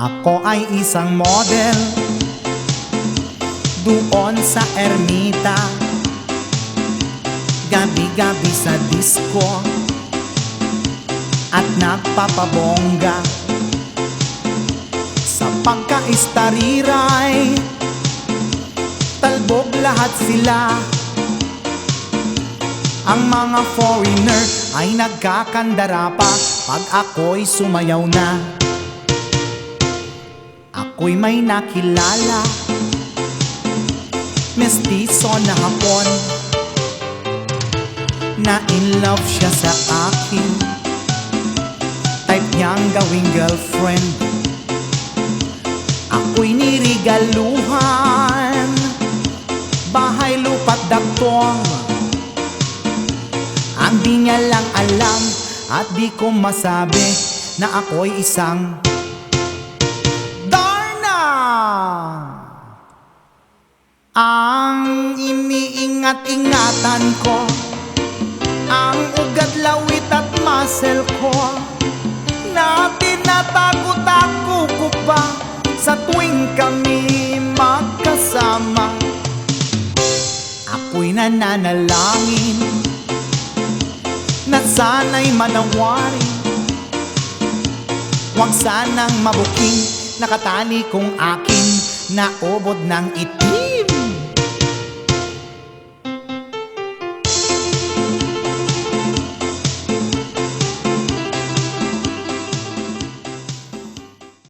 Ako ay isang model doon sa Ermita, gabi-gabi sa disco at nagpapabongga. Sa pagkaistariray, talbog lahat sila. Ang mga foreigner ay nagkakandara pa pag ako'y sumayaw na. Ako'y may nakilala, mestizo na Hapon, na in love siya sa akin. Type niyang gawing girlfriend. Ako'y nirigaluhan, bahay, lupa't daktong. Ang di niya lang alam at di ko masabi na ako'y isang Darna. Ang iniingat-ingatan ko, ang ugat, lawit at muscle ko, na tinatakot-ako ko pa sa tuwing kami magkasama. Ako'y nananalangin na sana'y manawari, huwag sanang mabuking nakatali kong akin na ubod ng itim.